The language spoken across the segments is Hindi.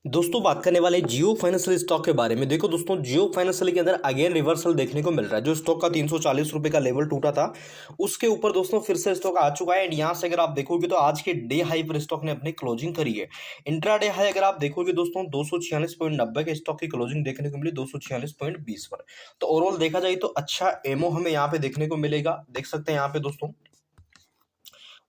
दोस्तों बात करने वाले जियो फाइनेंशियल स्टॉक के बारे में। देखो दोस्तों, जियो फाइनेंशियल के अंदर अगेन रिवर्सल देखने को मिल रहा है। जो स्टॉक का 340 रुपये का लेवल टूटा था, उसके ऊपर दोस्तों फिर से स्टॉक आ चुका है। एंड यहाँ से अगर आप देखोगे तो आज के डे हाई पर स्टॉक ने अपनी क्लोजिंग करी है। इंट्राडे हाई अगर आप देखोगे दोस्तों 246.90 के स्टॉक की क्लोजिंग देखने को मिली 246.20 पर। तो ओवरऑल देखा जाए तो अच्छा एमओ हमें यहाँ पे देखने को मिलेगा। देख सकते हैं यहाँ पे दोस्तों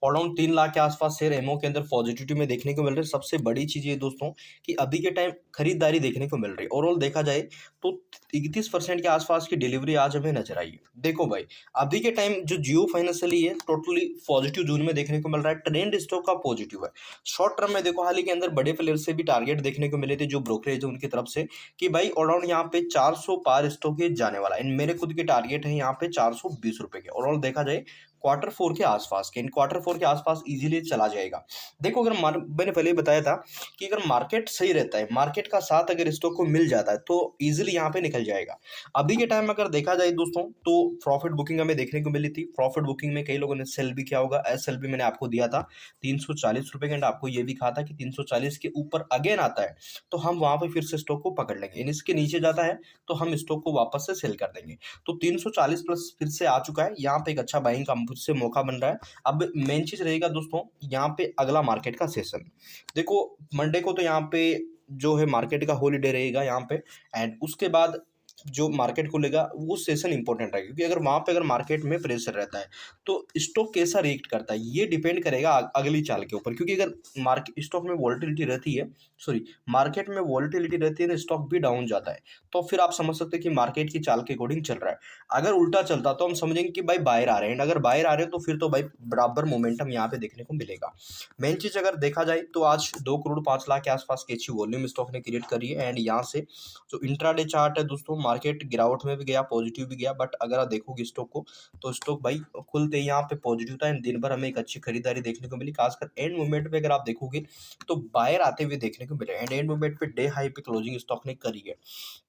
अराउंड 3 लाख के आसपास शेयर एमओ के अंदर पॉजिटिविटी में देखने को मिल रहे हैं। सबसे बड़ी चीज ये दोस्तों कि अभी के टाइम खरीदारी देखने को मिल रही है। ओवरऑल देखा जाए तो 31% के आसपास की डिलीवरी आज हमें नजर आई है। देखो भाई, अभी के टाइम जो जियो फाइनेंशियली है टोटली पॉजिटिव जोन में देखने को मिल रहा है। ट्रेंड स्टॉक का पॉजिटिव है। शॉर्ट टर्म में देखो हाल ही के अंदर बड़े प्लेयर से भी टारगेट देखने को मिले थे, जो ब्रोकरेज है उनकी तरफ से, कि भाई अराउंड यहाँ पे 400 पार स्टॉक जाने वाला है। मेरे खुद के टारगेट है यहाँ पे 420 रुपए के। ओवरऑल देखा जाए क्वार्टर 4 के आसपास के, इन क्वार्टर 4 के आसपास इजीली चला जाएगा। देखो अगर मैंने पहले ही बताया था कि अगर मार्केट सही रहता है, मार्केट का साथ अगर स्टॉक को मिल जाता है तो इजीली यहाँ पे निकल जाएगा। अभी के टाइम में अगर देखा जाए दोस्तों तो प्रॉफिट बुकिंग हमें देखने को मिली थी। प्रॉफिट बुकिंग में कई लोगों ने सेल भी किया होगा। एस सेल भी मैंने आपको दिया था 340 रुपए का। एंड आपको ये भी कहा था कि 340 के ऊपर अगेन आता है तो हम वहां पर फिर से स्टॉक को पकड़ लेंगे। इसके नीचे जाता है तो हम स्टॉक को वापस से सेल कर देंगे। तो 340 प्लस फिर से आ चुका है। यहाँ पे एक अच्छा बाइंग का फिर से मौका बन रहा है। अब मेन चीज रहेगा दोस्तों यहाँ पे अगला मार्केट का सेशन। देखो मंडे को तो यहाँ पे जो है मार्केट का हॉलीडे रहेगा यहाँ पे। एंड उसके बाद जो मार्केट को लेगा वो सेशन इंपॉर्टेंट रहेगा, क्योंकि अगर वहां पे अगर मार्केट में प्रेशर रहता है तो स्टॉक कैसा रिएक्ट करता है ये डिपेंड करेगा अगली चाल के ऊपर। क्योंकि अगर मार्केट स्टॉक में वॉलेटिलिटी रहती है, सॉरी मार्केट में वॉलेटिलिटी रहती है ना, स्टॉक भी डाउन जाता है। तो फिर आप समझ सकते हैं कि मार्केट की चाल के अकॉर्डिंग चल रहा है। अगर उल्टा चलता तो हम समझेंगे कि भाई बाहर आ रहे हैं। अगर बाहर आ रहे हैं तो फिर तो भाई बराबर मोमेंटम यहाँ पे देखने को मिलेगा। मेन चीज अगर देखा जाए तो आज 2 करोड़ 5 लाख के आसपास की अच्छी वॉल्यूम स्टॉक ने क्रिएट करी है। एंड यहाँ से जो इंट्राडे चार्ट है दोस्तों, मार्केट गिरावट में भी गया, पॉजिटिव भी गया, बट अगर आप देखोगे स्टॉक को तो स्टॉक भाई खुलते ही यहाँ पे पॉजिटिव था। एंड दिन भर हमें एक अच्छी खरीदारी देखने को मिली। खासकर एंड मूवमेंट पे अगर आप देखोगे तो बायर आते हुए देखने को मिले। एंड एंड मूवमेंट पे डे हाई पे क्लोजिंग स्टॉक ने करी है।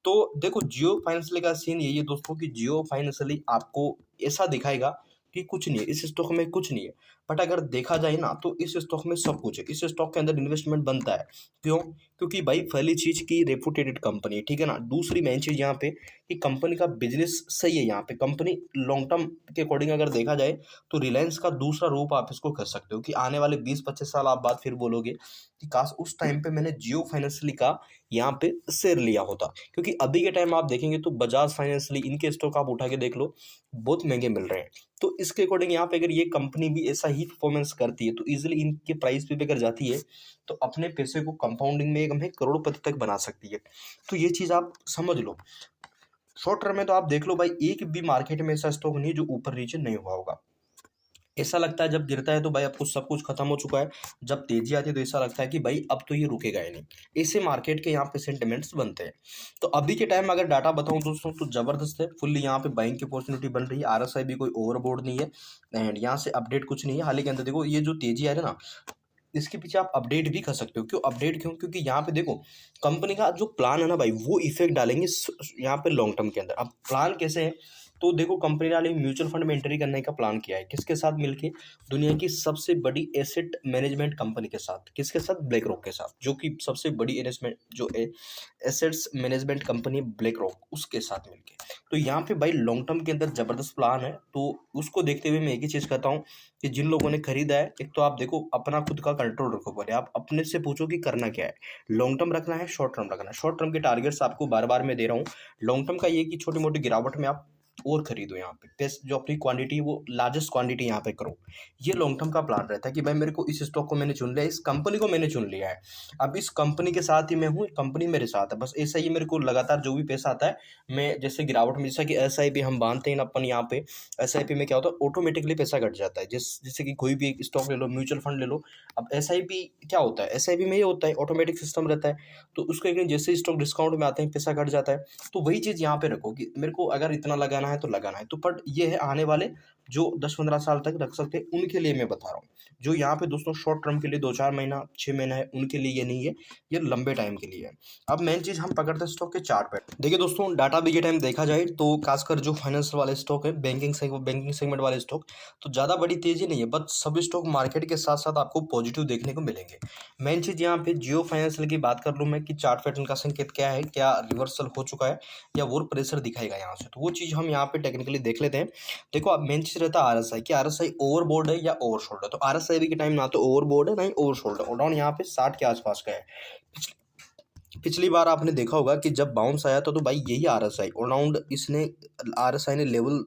तो देखो जियो फाइनेंशियल का सीन यही है दोस्तों कि जियो फाइनेंशियली आपको ऐसा दिखाएगा कि कुछ नहीं है, इस स्टॉक में कुछ नहीं है। बट अगर देखा जाए ना तो इस स्टॉक में सब कुछ है। इस स्टॉक के अंदर इन्वेस्टमेंट बनता है। क्यों? क्योंकि भाई पहली चीज की रेपुटेटेड कंपनी है, ठीक है ना। दूसरी मेन चीज यहाँ पे कि कंपनी का बिजनेस सही है। यहाँ पे कंपनी लॉन्ग टर्म के अकॉर्डिंग अगर देखा जाए तो रिलायंस का दूसरा रूप आप इसको कर सकते हो कि आने वाले 20-25 साल आप बाद फिर बोलोगे कि काश उस टाइम पे मैंने जियो फाइनेंशियली का यहाँ पे शेयर लिया होता। क्योंकि अभी के टाइम आप देखेंगे तो बजाज फाइनेंशियली इनके स्टॉक आप उठा के देख लो, बहुत महंगे मिल रहे हैं। तो इसके अकॉर्डिंग यहाँ पे अगर ये कंपनी भी ऐसा ही परफॉर्मेंस करती है तो इजीली इनके प्राइस पे भी अगर जाती है तो अपने पैसे को कंपाउंडिंग में हमें करोड़पति तक बना सकती है। तो ये चीज आप समझ लो। शॉर्ट टर्म में तो आप देख लो भाई, एक भी मार्केट में ऐसा स्टॉक नहीं है जो ऊपर नीचे नहीं हुआ होगा। ऐसा लगता है जब गिरता है तो भाई अब कुछ सब कुछ खत्म हो चुका है। जब तेजी आती है तो ऐसा लगता है कि भाई अब तो ये रुकेगा ही नहीं। ऐसे मार्केट के यहाँ पे सेंटिमेंट्स बनते हैं। तो अभी के टाइम में अगर डाटा बताऊं दोस्तों तो जबरदस्त है। फुल्ली यहाँ पे बाइंग की अपॉर्चुनिटी बन रही है। आरएसआई भी कोई ओवरबोर्ड नहीं है। एंड यहाँ से अपडेट कुछ नहीं है। हाल ही के अंदर देखो ये जो तेजी आ रही है ना, इसके पीछे आप अपडेट भी कर सकते हो। क्यों अपडेट? क्योंकि यहाँ पे देखो कंपनी का जो प्लान है ना भाई, वो इफेक्ट डालेंगे यहाँ पे लॉन्ग टर्म के अंदर। अब प्लान कैसे है तो देखो, कंपनी वाले म्यूचुअल फंड में एंट्री करने का प्लान किया है। किसके साथ मिलके? दुनिया की सबसे बड़ी एसेट मैनेजमेंट कंपनी के साथ। किसके साथ? ब्लैक रॉक के साथ, जो कि सबसे बड़ी इन्वेस्टमेंट जो एसेट्स मैनेजमेंट कंपनी है ब्लैक रॉक, उसके साथ मिलके। तो यहाँ पे भाई लॉन्ग टर्म के अंदर जबरदस्त प्लान है। तो उसको देखते हुए मैं एक ही चीज कहता हूँ कि जिन लोगों ने खरीदा है, एक तो आप देखो अपना खुद का कंट्रोल रखो। पहले आप अपने से पूछो कि करना क्या है। लॉन्ग टर्म रखना है, शॉर्ट टर्म रखना है। शॉर्ट टर्म के टारगेट्स आपको बार बार मैं दे रहा हूँ। लॉन्ग टर्म का ये कि छोटी मोटी गिरावट में आप और खरीदो। यहाँ पे पेस जो अपनी क्वांटिटी वो लार्जेस्ट क्वांटिटी यहाँ पे करो। ये लॉन्ग टर्म का प्लान रहता है कि भाई मेरे को इस स्टॉक को मैंने चुन लिया, इस कंपनी को मैंने चुन लिया है, अब इस कंपनी के साथ ही मैं हूँ, कंपनी मेरे साथ है। बस ऐसा ही मेरे को लगातार जो भी पैसा आता है मैं जैसे गिरावट में, जैसा कि एसआईपी हम बांधते हैं ना अपन यहाँ पे, एसआईपी में क्या होता है ऑटोमेटिकली पैसा घट जाता है। जैसे कि कोई भी एक स्टॉक ले लो, म्यूचुअल फंड ले लो। अब एसआईपी क्या होता है? एसआईपी में ये होता है ऑटोमेटिक सिस्टम रहता है। तो उसको जैसे स्टॉक डिस्काउंट में आते हैं पैसा घट जाता है। तो वही चीज़ यहाँ पे रखो कि मेरे को अगर इतना लगाना है है तो लगाना है। तो बट ये है आने वाले जो 10-15 साल तक रख सकते हैं उनके लिए मैं बता रहा हूँ। जो यहाँ पे दोस्तों शॉर्ट टर्म के लिए 2-4 महीना 6 महीना है उनके लिए ये नहीं है, ये लंबे टाइम के लिए है। अब मेन चीज़ हम पकड़ते हैं स्टॉक के चार्ट पे। देखिए दोस्तों डाटा भी ये टाइम देखा जाए तो खासकर जो फाइनेंशियल वाले स्टॉक है, बैंकिंग सेगमेंट वाले स्टॉक, तो ज़्यादा बड़ी तेजी नहीं है, बट सभी स्टॉक मार्केट के साथ साथ आपको पॉजिटिव देखने को मिलेंगे। मेन चीज़ यहाँ पे जियो फाइनेंशियल की बात कर लूँ मैं कि चार्ट पैटर्न का संकेत क्या है, क्या रिवर्सल हो चुका है या वो प्रेशर दिखाएगा यहाँ से, तो वो चीज़ हम यहाँ पे टेक्निकली देख लेते हैं। देखो अब मेन चीज़ रहता है आरएसआई कि आरएसआई ओवरबोर्ड है या ओवरसोल्ड है। तो आरएसआई भी के टाइम ना तो ओवरबोर्ड है ना ही ओवरसोल्ड है, और डाउन यहाँ पे 60 के आसपास का है। पिछली बार आपने देखा होगा कि जब बाउंस आया था तो भाई यही आरएसआई और अराउंड इसने आरएसआई ने लेवल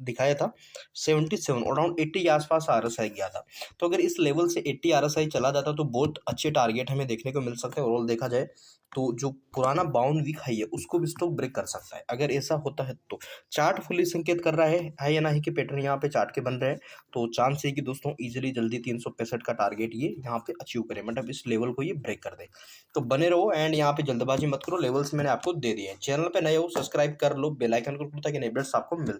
दिखाया था 77 और अराउंड 80 के आसपास आरएसआई गया था। तो अगर इस लेवल से 80 आरएसआई चला जाता तो बहुत अच्छे टारगेट हमें देखने को मिल सकते हैं। ओवरऑल देखा जाए तो जो पुराना बाउंड वीक हाई है उसको भी स्टॉक ब्रेक कर सकता है अगर ऐसा होता है तो। चार्ट फुली संकेत कर रहा है या नहीं कि पैटर्न यहाँ पे चार्ट के बन रहे हैं, तो चांस है कि दोस्तों इजीली जल्दी 365 का टारगेट ये यहाँ पे अचीव करे, मतलब इस लेवल को ये ब्रेक कर दे। तो बने रहो एंड यहाँ पे जल्दबाजी मत करो, लेवल्स मैंने आपको दे दिए हैं। चैनल पे नए हो सब्सक्राइब कर लो, बेल आइकन को ताकि नए अपडेट्स आपको मिलते हैं।